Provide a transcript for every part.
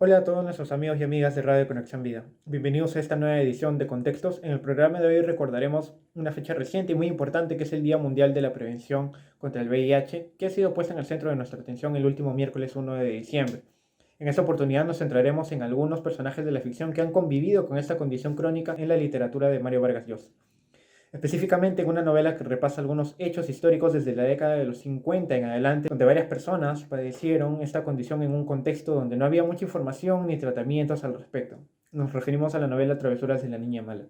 Hola a todos nuestros amigos y amigas de Radio Conexión Vida. Bienvenidos a esta nueva edición de Contextos. En el programa de hoy recordaremos una fecha reciente y muy importante que es el Día Mundial de la Prevención contra el VIH, que ha sido puesta en el centro de nuestra atención el último miércoles 1 de diciembre. En esta oportunidad nos centraremos en algunos personajes de la ficción que han convivido con esta condición crónica en la literatura de Mario Vargas Llosa. Específicamente en una novela que repasa algunos hechos históricos desde la década de los 50 en adelante, donde varias personas padecieron esta condición en un contexto donde no había mucha información ni tratamientos al respecto. Nos referimos a la novela Travesuras de la Niña Mala.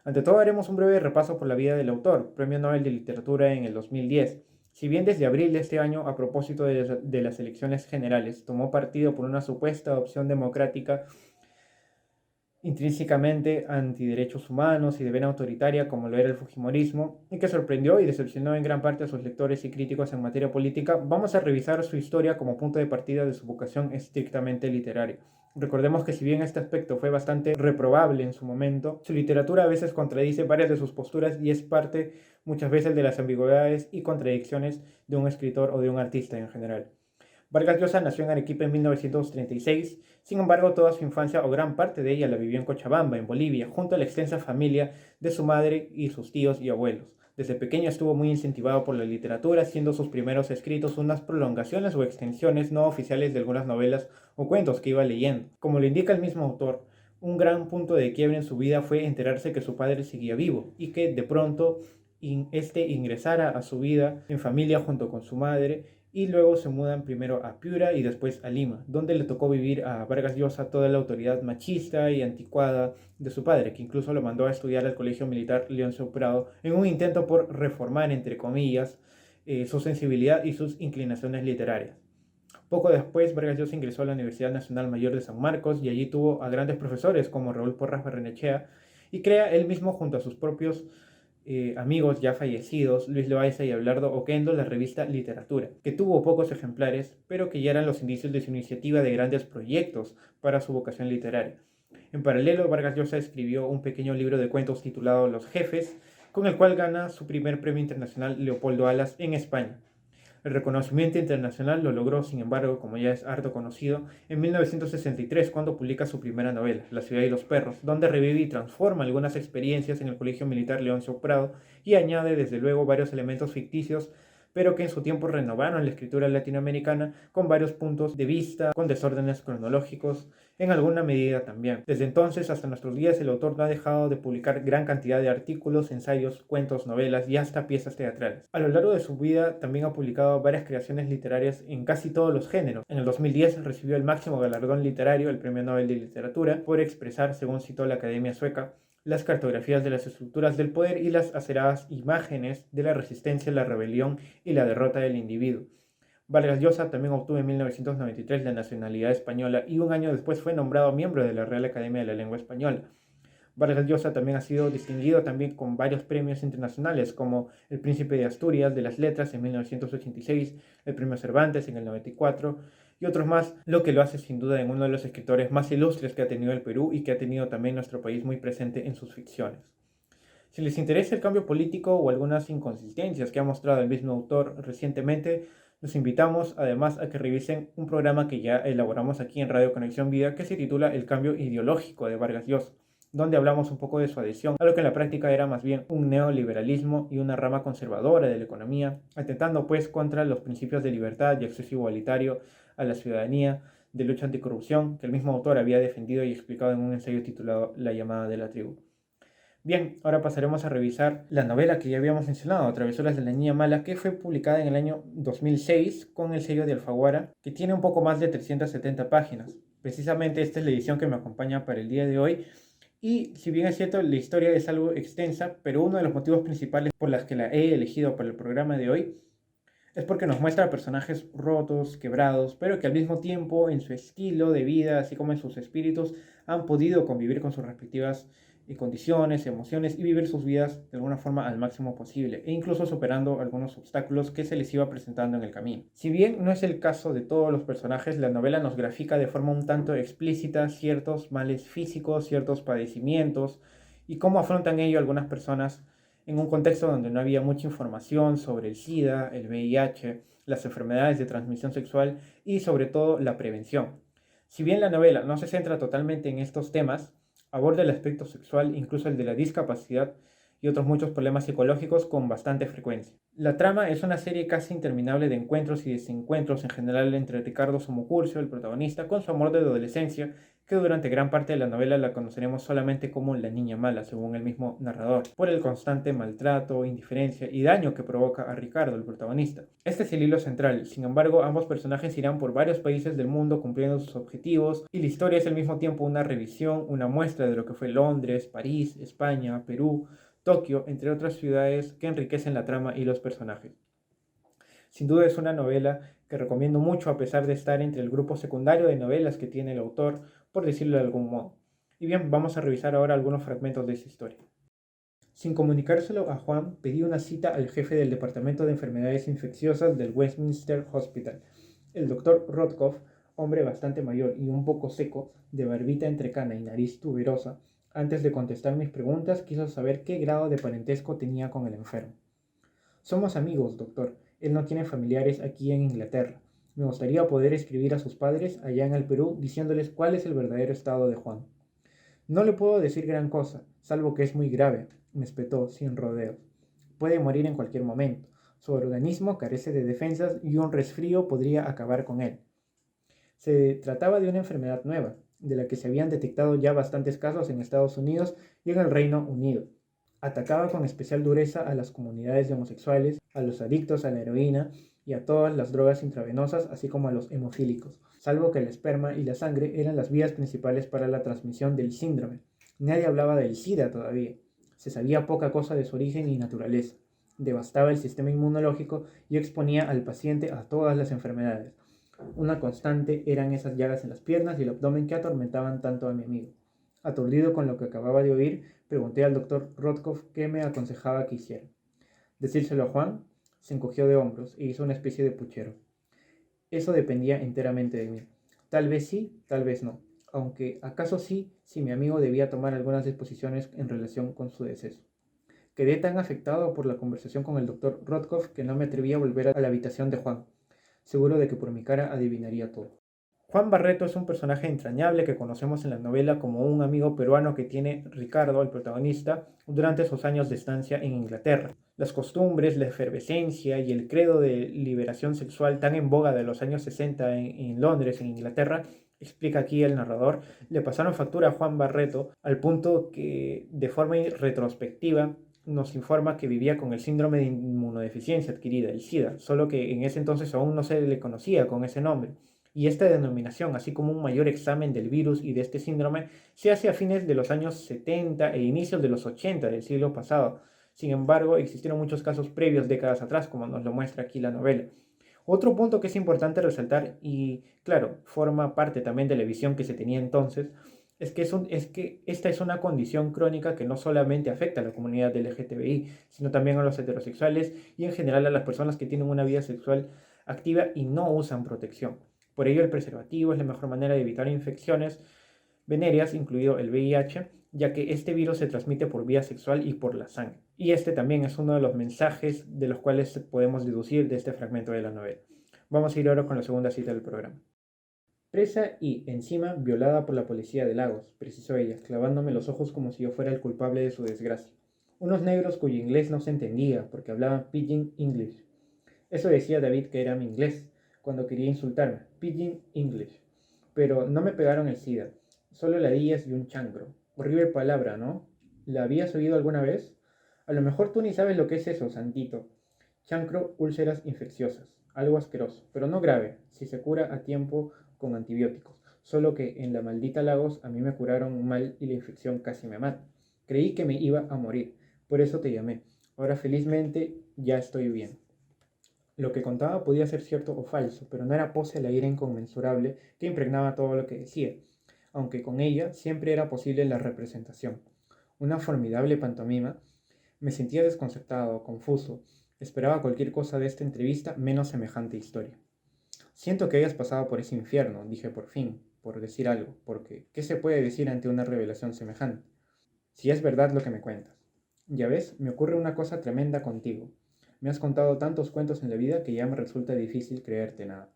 Ante todo haremos un breve repaso por la vida del autor, Premio Nobel de Literatura en el 2010. Si bien desde abril de este año, a propósito de las elecciones generales, tomó partido por una supuesta opción democrática intrínsecamente antiderechos humanos y de vena autoritaria como lo era el Fujimorismo, y que sorprendió y decepcionó en gran parte a sus lectores y críticos en materia política, vamos a revisar su historia como punto de partida de su vocación estrictamente literaria. Recordemos que si bien este aspecto fue bastante reprobable en su momento, su literatura a veces contradice varias de sus posturas y es parte muchas veces de las ambigüedades y contradicciones de un escritor o de un artista en general. Vargas Llosa nació en Arequipa en 1936, sin embargo toda su infancia o gran parte de ella la vivió en Cochabamba, en Bolivia, junto a la extensa familia de su madre y sus tíos y abuelos. Desde pequeño estuvo muy incentivado por la literatura, siendo sus primeros escritos unas prolongaciones o extensiones no oficiales de algunas novelas o cuentos que iba leyendo. Como lo indica el mismo autor, un gran punto de quiebre en su vida fue enterarse que su padre seguía vivo y que de pronto este ingresara a su vida en familia junto con su madre y luego se mudan primero a Piura y después a Lima, donde le tocó vivir a Vargas Llosa toda la autoridad machista y anticuada de su padre, que incluso lo mandó a estudiar al Colegio Militar Leoncio Prado en un intento por reformar, entre comillas, su sensibilidad y sus inclinaciones literarias. Poco después, Vargas Llosa ingresó a la Universidad Nacional Mayor de San Marcos y allí tuvo a grandes profesores como Raúl Porras Barrenechea y crea él mismo junto a sus propios amigos ya fallecidos, Luis Loaiza y Abelardo Oquendo, la revista Literatura, que tuvo pocos ejemplares, pero que ya eran los indicios de su iniciativa de grandes proyectos para su vocación literaria. En paralelo, Vargas Llosa escribió un pequeño libro de cuentos titulado Los Jefes, con el cual gana su primer premio internacional Leopoldo Alas en España. El reconocimiento internacional lo logró, sin embargo, como ya es harto conocido, en 1963 cuando publica su primera novela, La ciudad y los perros, donde revive y transforma algunas experiencias en el Colegio Militar Leoncio Prado y añade desde luego varios elementos ficticios, pero que en su tiempo renovaron la escritura latinoamericana con varios puntos de vista, con desórdenes cronológicos, en alguna medida también. Desde entonces hasta nuestros días el autor no ha dejado de publicar gran cantidad de artículos, ensayos, cuentos, novelas y hasta piezas teatrales. A lo largo de su vida también ha publicado varias creaciones literarias en casi todos los géneros. En el 2010 recibió el máximo galardón literario, el Premio Nobel de Literatura, por expresar, según citó la Academia Sueca, las cartografías de las estructuras del poder y las aceradas imágenes de la resistencia, la rebelión y la derrota del individuo. Vargas Llosa también obtuvo en 1993 la nacionalidad española y un año después fue nombrado miembro de la Real Academia de la Lengua Española. Vargas Llosa también ha sido distinguido también con varios premios internacionales como el Príncipe de Asturias de las Letras en 1986, el Premio Cervantes en el 94 y otros más, lo que lo hace sin duda en uno de los escritores más ilustres que ha tenido el Perú y que ha tenido también nuestro país muy presente en sus ficciones. Si les interesa el cambio político o algunas inconsistencias que ha mostrado el mismo autor recientemente, los invitamos además a que revisen un programa que ya elaboramos aquí en Radio Conexión Vida que se titula El cambio ideológico de Vargas Llosa, donde hablamos un poco de su adhesión a lo que en la práctica era más bien un neoliberalismo y una rama conservadora de la economía, atentando pues contra los principios de libertad y acceso igualitario a la ciudadanía, de lucha anticorrupción, que el mismo autor había defendido y explicado en un ensayo titulado La llamada de la tribu. Bien, ahora pasaremos a revisar la novela que ya habíamos mencionado, Travesuras de la Niña Mala, que fue publicada en el año 2006 con el sello de Alfaguara, que tiene un poco más de 370 páginas. Precisamente esta es la edición que me acompaña para el día de hoy. Y si bien es cierto, la historia es algo extensa, pero uno de los motivos principales por los que la he elegido para el programa de hoy es porque nos muestra personajes rotos, quebrados, pero que al mismo tiempo en su estilo de vida, así como en sus espíritus, han podido convivir con sus respectivas condiciones, emociones y vivir sus vidas de alguna forma al máximo posible, e incluso superando algunos obstáculos que se les iba presentando en el camino. Si bien no es el caso de todos los personajes, la novela nos grafica de forma un tanto explícita ciertos males físicos, ciertos padecimientos y cómo afrontan ello algunas personas en un contexto donde no había mucha información sobre el SIDA, el VIH, las enfermedades de transmisión sexual y sobre todo la prevención. Si bien la novela no se centra totalmente en estos temas, aborda el aspecto sexual, incluso el de la discapacidad y otros muchos problemas psicológicos con bastante frecuencia. La trama es una serie casi interminable de encuentros y desencuentros en general entre Ricardo Somocurcio, el protagonista, con su amor de adolescencia, que durante gran parte de la novela la conoceremos solamente como la niña mala, según el mismo narrador, por el constante maltrato, indiferencia y daño que provoca a Ricardo, el protagonista. Este es el hilo central, sin embargo, ambos personajes irán por varios países del mundo cumpliendo sus objetivos, y la historia es al mismo tiempo una revisión, una muestra de lo que fue Londres, París, España, Perú, Tokio, entre otras ciudades que enriquecen la trama y los personajes. Sin duda es una novela que recomiendo mucho a pesar de estar entre el grupo secundario de novelas que tiene el autor, por decirlo de algún modo. Y bien, vamos a revisar ahora algunos fragmentos de esta historia. Sin comunicárselo a Juan, pedí una cita al jefe del Departamento de Enfermedades Infecciosas del Westminster Hospital, el doctor Rothkopf, hombre bastante mayor y un poco seco, de barbita entrecana y nariz tuberosa. Antes de contestar mis preguntas, quiso saber qué grado de parentesco tenía con el enfermo. Somos amigos, doctor. Él no tiene familiares aquí en Inglaterra. Me gustaría poder escribir a sus padres allá en el Perú diciéndoles cuál es el verdadero estado de Juan. No le puedo decir gran cosa, salvo que es muy grave, me espetó sin rodeos. Puede morir en cualquier momento. Su organismo carece de defensas y un resfrío podría acabar con él. Se trataba de una enfermedad nueva, de la que se habían detectado ya bastantes casos en Estados Unidos y en el Reino Unido. Atacaba con especial dureza a las comunidades de homosexuales, a los adictos a la heroína y a todas las drogas intravenosas, así como a los hemofílicos, salvo que el esperma y la sangre eran las vías principales para la transmisión del síndrome. Nadie hablaba del SIDA todavía. Se sabía poca cosa de su origen y naturaleza. Devastaba el sistema inmunológico y exponía al paciente a todas las enfermedades. Una constante eran esas llagas en las piernas y el abdomen que atormentaban tanto a mi amigo. Aturdido con lo que acababa de oír, pregunté al doctor Rothkopf qué me aconsejaba que hiciera. Decírselo a Juan, se encogió de hombros e hizo una especie de puchero. Eso dependía enteramente de mí. Tal vez sí, tal vez no. Aunque acaso sí, si mi amigo debía tomar algunas disposiciones en relación con su deceso. Quedé tan afectado por la conversación con el doctor Rothkopf que no me atreví a volver a la habitación de Juan, seguro de que por mi cara adivinaría todo. Juan Barreto es un personaje entrañable que conocemos en la novela como un amigo peruano que tiene Ricardo, el protagonista, durante sus años de estancia en Inglaterra. Las costumbres, la efervescencia y el credo de liberación sexual tan en boga de los años 60 en Londres, en Inglaterra, explica aquí el narrador, le pasaron factura a Juan Barreto al punto que de forma retrospectiva nos informa que vivía con el síndrome de inmunodeficiencia adquirida, el SIDA, solo que en ese entonces aún no se le conocía con ese nombre. Y esta denominación, así como un mayor examen del virus y de este síndrome, se hace a fines de los años 70 e inicios de los 80 del siglo pasado. Sin embargo, existieron muchos casos previos décadas atrás, como nos lo muestra aquí la novela. Otro punto que es importante resaltar, y claro, forma parte también de la visión que se tenía entonces, es que esta es una condición crónica que no solamente afecta a la comunidad LGTBI, sino también a los heterosexuales y en general a las personas que tienen una vida sexual activa y no usan protección. Por ello, el preservativo es la mejor manera de evitar infecciones venéreas, incluido el VIH, ya que este virus se transmite por vía sexual y por la sangre. Y este también es uno de los mensajes de los cuales podemos deducir de este fragmento de la novela. Vamos a ir ahora con la segunda cita del programa. Presa y, encima, violada por la policía de Lagos, precisó ella, clavándome los ojos como si yo fuera el culpable de su desgracia. Unos negros cuyo inglés no se entendía, porque hablaban pidgin English. Eso decía David que era mi inglés, cuando quería insultarme, pidgin English. Pero no me pegaron el SIDA, solo ladillas y un chancro. Horrible palabra, ¿no? ¿La habías oído alguna vez? A lo mejor tú ni sabes lo que es eso, santito. Chancro, úlceras infecciosas. Algo asqueroso, pero no grave, si se cura a tiempo con antibióticos. Solo que en la maldita Lagos a mí me curaron mal y la infección casi me mata. Creí que me iba a morir, por eso te llamé. Ahora felizmente ya estoy bien. Lo que contaba podía ser cierto o falso, pero no era pose la ira inconmensurable que impregnaba todo lo que decía, aunque con ella siempre era posible la representación. Una formidable pantomima. Me sentía desconcertado, confuso. Esperaba cualquier cosa de esta entrevista menos semejante historia. Siento que hayas pasado por ese infierno, dije por fin, por decir algo, porque ¿qué se puede decir ante una revelación semejante? Si es verdad lo que me cuentas. Ya ves, me ocurre una cosa tremenda contigo. Me has contado tantos cuentos en la vida que ya me resulta difícil creerte nada.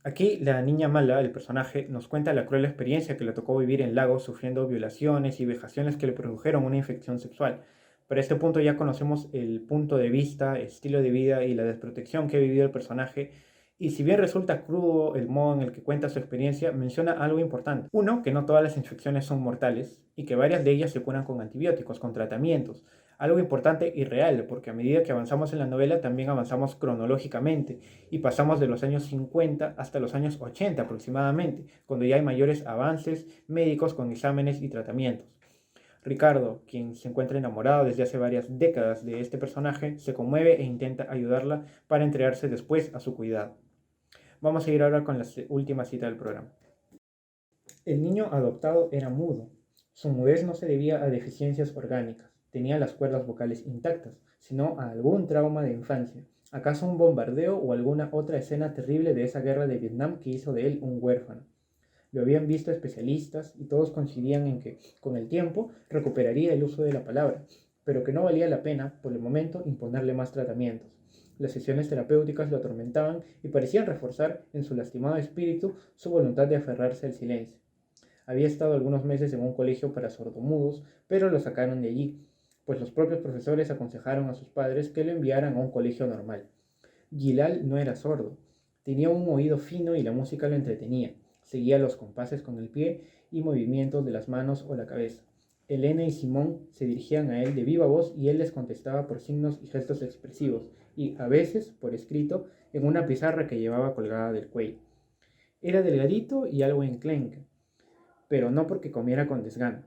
Aquí la niña mala, el personaje, nos cuenta la cruel experiencia que le tocó vivir en Lagos sufriendo violaciones y vejaciones que le produjeron una infección sexual. Para este punto ya conocemos el punto de vista, estilo de vida y la desprotección que ha vivido el personaje. Y si bien resulta crudo el modo en el que cuenta su experiencia, menciona algo importante. Uno, que no todas las infecciones son mortales y que varias de ellas se curan con antibióticos, con tratamientos. Algo importante y real, porque a medida que avanzamos en la novela también avanzamos cronológicamente y pasamos de los años 50 hasta los años 80 aproximadamente, cuando ya hay mayores avances médicos con exámenes y tratamientos. Ricardo, quien se encuentra enamorado desde hace varias décadas de este personaje, se conmueve e intenta ayudarla para entregarse después a su cuidado. Vamos a ir ahora con la última cita del programa. El niño adoptado era mudo. Su mudez no se debía a deficiencias orgánicas, tenía las cuerdas vocales intactas, sino a algún trauma de infancia. ¿Acaso un bombardeo o alguna otra escena terrible de esa guerra de Vietnam que hizo de él un huérfano? Lo habían visto especialistas y todos coincidían en que, con el tiempo, recuperaría el uso de la palabra, pero que no valía la pena, por el momento, imponerle más tratamientos. Las sesiones terapéuticas lo atormentaban y parecían reforzar en su lastimado espíritu su voluntad de aferrarse al silencio. Había estado algunos meses en un colegio para sordomudos, pero lo sacaron de allí, pues los propios profesores aconsejaron a sus padres que lo enviaran a un colegio normal. Gilal no era sordo, tenía un oído fino y la música lo entretenía. Seguía los compases con el pie y movimientos de las manos o la cabeza. Elena y Simón se dirigían a él de viva voz y él les contestaba por signos y gestos expresivos, y a veces por escrito en una pizarra que llevaba colgada del cuello. Era delgadito y algo enclenque, pero no porque comiera con desgano.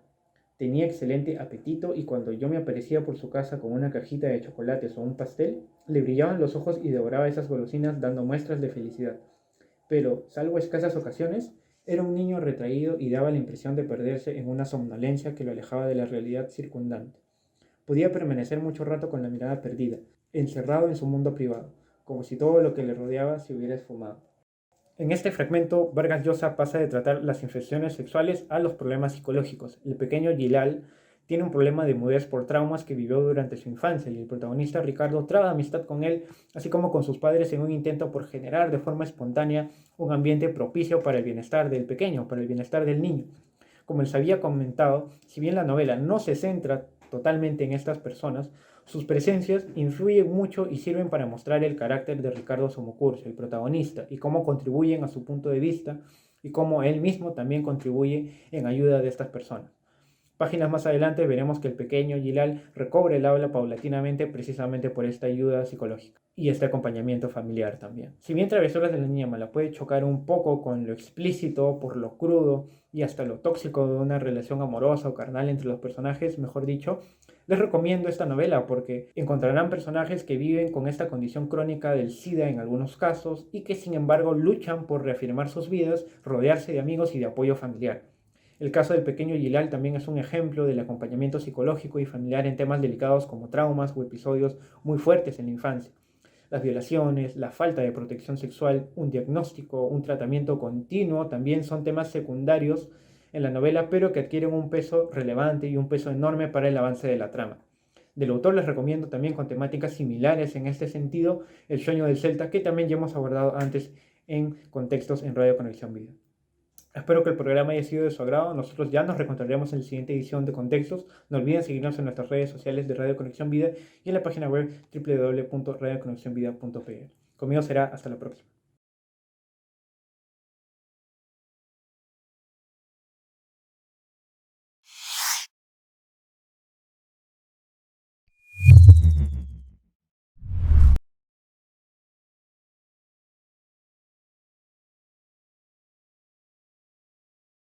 Tenía excelente apetito y cuando yo me aparecía por su casa con una cajita de chocolates o un pastel, le brillaban los ojos y devoraba esas golosinas dando muestras de felicidad. Pero, salvo escasas ocasiones, era un niño retraído y daba la impresión de perderse en una somnolencia que lo alejaba de la realidad circundante. Podía permanecer mucho rato con la mirada perdida, encerrado en su mundo privado, como si todo lo que le rodeaba se hubiera esfumado. En este fragmento, Vargas Llosa pasa de tratar las infecciones sexuales a los problemas psicológicos. El pequeño Gilal tiene un problema de mudez por traumas que vivió durante su infancia y el protagonista Ricardo traba amistad con él, así como con sus padres en un intento por generar de forma espontánea un ambiente propicio para el bienestar del pequeño, para el bienestar del niño. Como les había comentado, si bien la novela no se centra totalmente en estas personas, sus presencias influyen mucho y sirven para mostrar el carácter de Ricardo Somocurcio, el protagonista, y cómo contribuyen a su punto de vista y cómo él mismo también contribuye en ayuda de estas personas. Páginas más adelante veremos que el pequeño Gilal recobra el habla paulatinamente precisamente por esta ayuda psicológica y este acompañamiento familiar también. Si bien Travesuras de la Niña Mala puede chocar un poco con lo explícito, por lo crudo y hasta lo tóxico de una relación amorosa o carnal entre los personajes, mejor dicho, les recomiendo esta novela porque encontrarán personajes que viven con esta condición crónica del SIDA en algunos casos y que sin embargo luchan por reafirmar sus vidas, rodearse de amigos y de apoyo familiar. El caso del pequeño Gilal también es un ejemplo del acompañamiento psicológico y familiar en temas delicados como traumas o episodios muy fuertes en la infancia. Las violaciones, la falta de protección sexual, un diagnóstico, un tratamiento continuo también son temas secundarios en la novela, pero que adquieren un peso relevante y un peso enorme para el avance de la trama. Del autor les recomiendo también con temáticas similares en este sentido, El sueño del Celta, que también ya hemos abordado antes en contextos en Radio Conexión Vida. Espero que el programa haya sido de su agrado. Nosotros ya nos reencontraremos en la siguiente edición de Contextos. No olviden seguirnos en nuestras redes sociales de Radio Conexión Vida y en la página web www.radioconexionvida.pe. Conmigo será hasta la próxima.